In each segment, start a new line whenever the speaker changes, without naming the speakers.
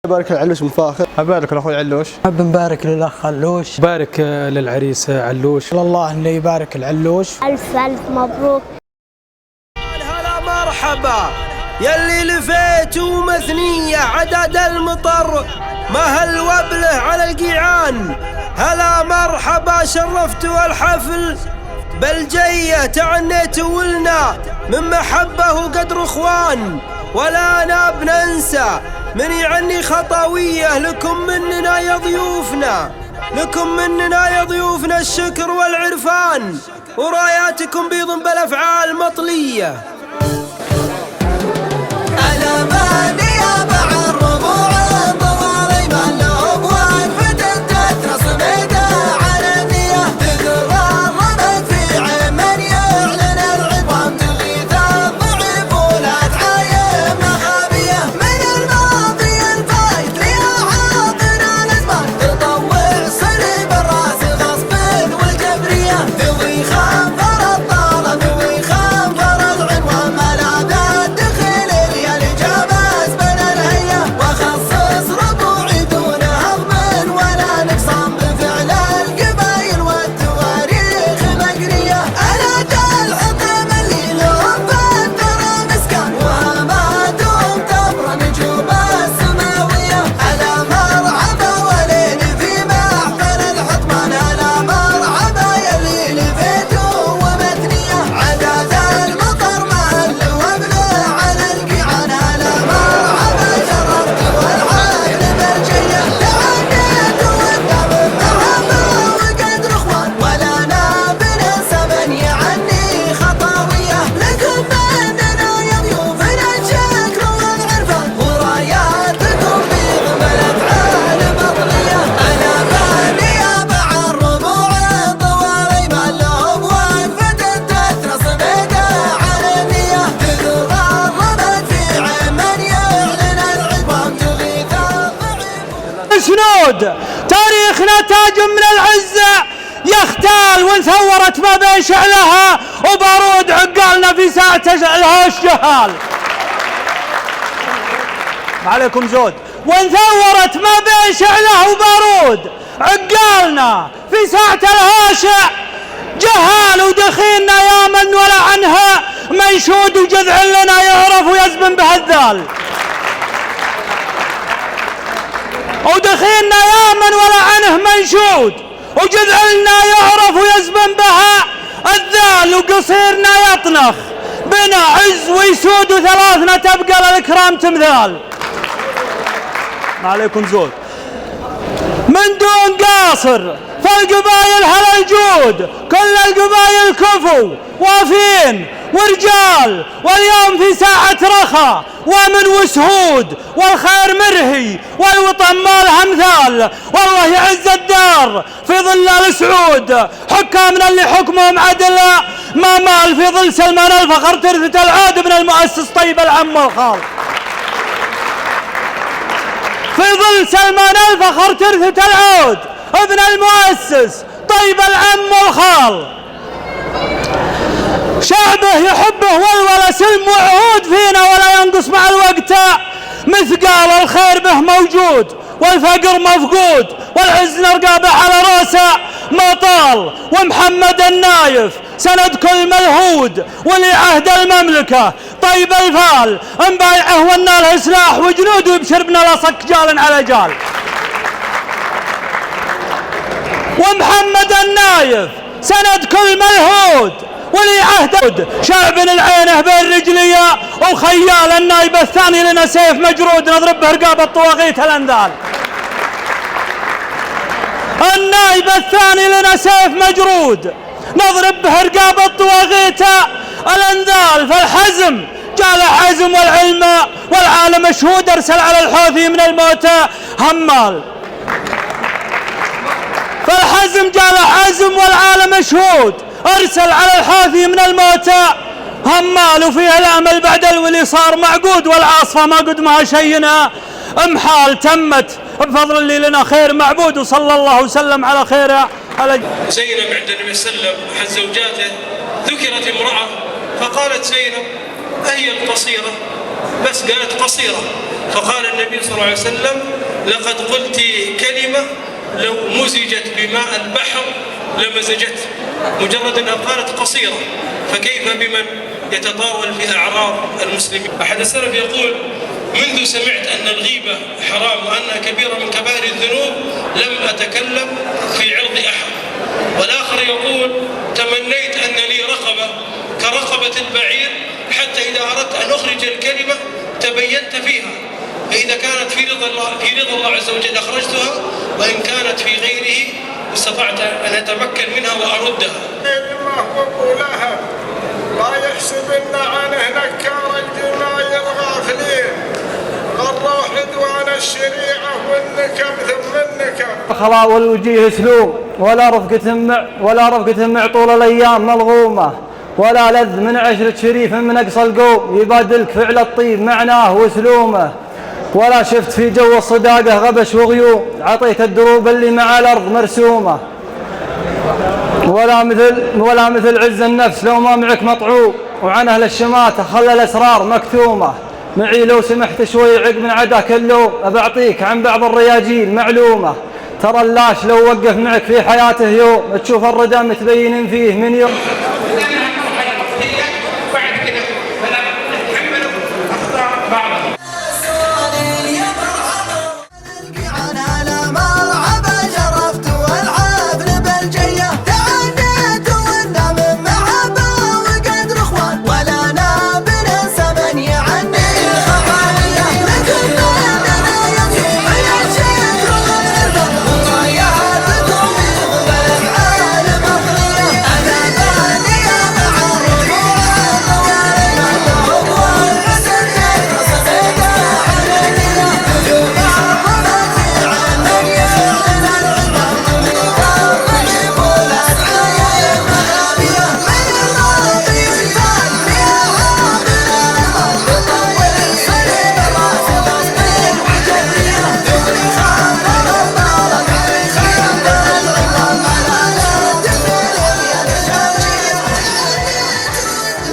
بارك للعلوش مفاخر.
أبارك لأخوي علوش.
حاب نبارك للأخ علوش.
بارك للعريس علوش.
الله إنه يبارك العلوش.
ألف ألف مبروك.
هلا مرحبا يلي لفيتوا مثنية عدد المطر ما هالوبله على القيعان. هلا مرحبا شرفتوا الحفل بالجية تعنيتوا ولنا من محبة وقدر اخوان. ولا انا بننسى من يعني خطوية لكم مننا يا ضيوفنا، لكم مننا يا ضيوفنا الشكر والعرفان، وراياتكم بيض بالافعال مطلية.
سنود تاريخنا تاج من العزة يختال وانثورت ما بين شعلها وبارود عقالنا في ساعة الهوش جهال. ما عليكم زود. وانثورت ما بين شعلها وبارود عقالنا في ساعة الهوش جهال. ودخيلنا يا من ولا عنها منشود وجذع لنا يعرف ويزبن بهالذال. ودخيلنا يا من ولا عنه منشود وجذع لنا يعرف ويزبن بها الذال. وقصيرنا يطنخ بنا عز ويسود وثلاثنا تبقى للإكرام تمثال. ما عليكم زود. من دون قاصر فالقبايل هل الجود كل القبايل كفو وافين ورجال. واليوم في ساعة رخا ومن وسهود والخير مرهي والوطن ما له امثال. والله يعز الدار في ظل السعود حكامنا اللي حكمهم عدل ما مال. في ظل سلمان الفخر ترثة العود ابن المؤسس طيب العم والخال. في ظل سلمان الفخر ترثة العود ابن المؤسس طيب العم والخال. شعبه يحبه والولا سلم وعهود فينا ولا ينقص مع الوقت مثقال. الخير به موجود والفقر مفقود والعز نرقابه على راسه ما طال. ومحمد النايف سند كل ملهود ولي عهد المملكة طيب الفال. مبايعه وناله سلاح وجنود ويبشر بنا لا صك جال على جال. ومحمد النايف سند كل ملهود ولي عهد شعب العينه بين رجليه وخيال. النايب الثاني لنا سيف مجرود نضرب به رقابة طواغيت الانذال. النايب الثاني لنا سيف مجرود نضرب به رقابة طواغيت الانذال. فالحزم جال حزم والعلم والعالم مشهود ارسل على الحوثي من الموت همال. فالحزم جال حزم والعالم مشهود ارسل على الحوثي من الموت همال. وفيها الامل بعد الولي صار معقود والعاصفه ما قدمها شينا امحال. تمت بفضل اللي لنا خير معبود وصلى الله وسلم على خير على
زينب عند النبي صلى الله عليه وسلم احد زوجاته ذكرت امراه فقالت زينب اهي القصيره بس قالت قصيرة، فقال النبي صلى الله عليه وسلم: لقد قلت كلمة لو مزجت بماء البحر لمزجته. مجرد أنها قالت قصيرة، فكيف بمن يتطاول في أعراض المسلمين؟ أحد السلف يقول: منذ سمعت أن الغيبة حرام وأنها كبيرة من كبائر الذنوب لم أتكلم في عرض أحد. والآخر يقول: تمنيت أن لي رقبة كرقبة البعير حتى إذا أردت أن أخرج الكلمة تبينت فيها، فإذا كانت في رضا الله عز وجل أخرجتها، وإن كانت في غيره استطعت أن أتمكن منها وأردها.
ما هو أبو لهب لا يحسبن عنه نكار الدماء الغافلين، غروا عدوان الشريعة والنكم ثم النكم.
خلا والوجيه سلوم ولا رفقة مع طول الأيام ملغومة، ولا لذ من عشرة شريف من أقصى القوم يبادلك فعل الطيب معناه وسلومه. ولا شفت في جو الصداقة غبش وغيوم، عطيت الدروب اللي مع الأرض مرسومة. ولا مثل عز النفس لو ما معك مطعوب، وعن أهل الشماتة خلى الأسرار مكتومة. معي لو سمحت شوي عقب من عداك اللوم، أبعطيك عن بعض الرياجيل معلومة. ترى اللاش لو وقف معك في حياته يوم، تشوف الردى متبين فيه من يوم.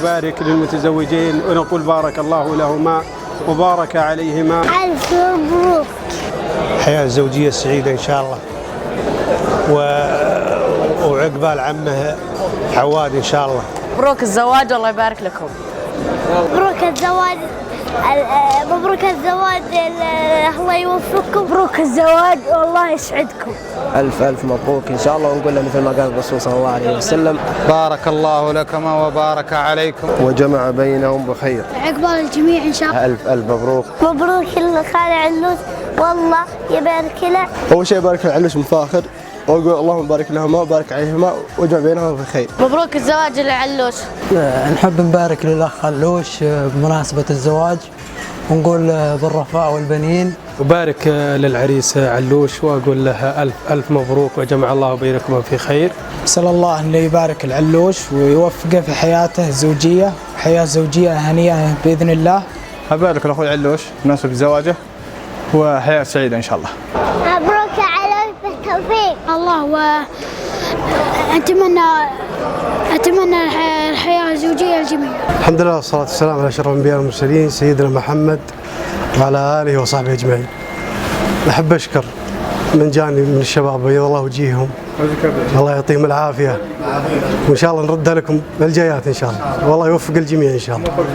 نبارك للمتزوجين ونقول بارك الله لهما وبارك عليهما.
ألف مبروك.
حياة زوجية سعيدة إن شاء الله، وعقبال عمه عواد إن شاء الله.
مبروك الزواج والله يبارك لكم.
مبروك الزواج، مبروك الزواج، الله يوفقكم.
مبروك الزواج والله يسعدكم.
ألف ألف مبروك إن شاء الله، ونقول له مثل ما قال الرسول صلى الله عليه وسلم:
بارك الله لكما وبارك عليكم
وجمع بينهم بخير.
عقبال الجميع إن شاء الله.
ألف ألف مبروك.
مبروك الخال علوش والله يبارك له.
أول شيء بارك العلوش مفاخر، وأقول اللهم بارك لهما وبارك عليهما واجمع بينهم بخير.
مبروك الزواج لعلوش.
نحب نبارك للأخ علوش بمناسبة الزواج، ونقول بالرفاء والبنين.
وبارك للعريس علوش وأقول له ألف ألف مبروك وجمع الله بينكم في خير.
أسأل الله أن يبارك العلوش ويوفقه في حياته الزوجية، حياة زوجية هنيئة بإذن الله.
أبارك لأخوي علوش بمناسبة زواجه وحياة سعيدة إن شاء الله.
مبروك علوش بالتوفيق.
الله، أتمنى الحياة الزوجية للجميع.
الحمد لله والصلاة والسلام على أشرف الأنبياء والمرسلين سيدنا محمد وعلى آله وصحبه أجمعين. أحب أشكر من جاني من الشباب بيض الله وجيههم، الله يعطيهم العافية، وإن شاء الله نردها لكم بالجايات إن شاء الله، والله يوفق الجميع إن شاء الله.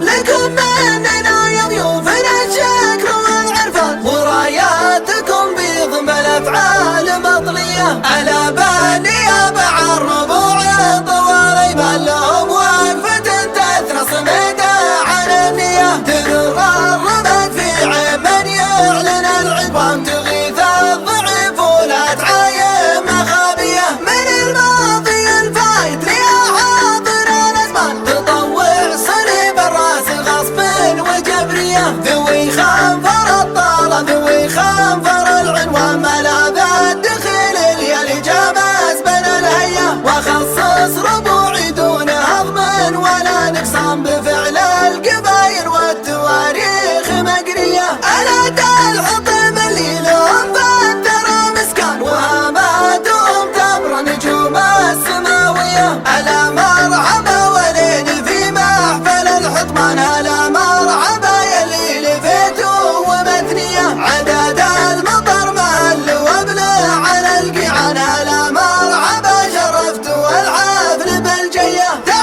لكم مننا يا ضيوفنا الشكر والعرفان، وراياتكم بيض بالافعال مطليه على زوجية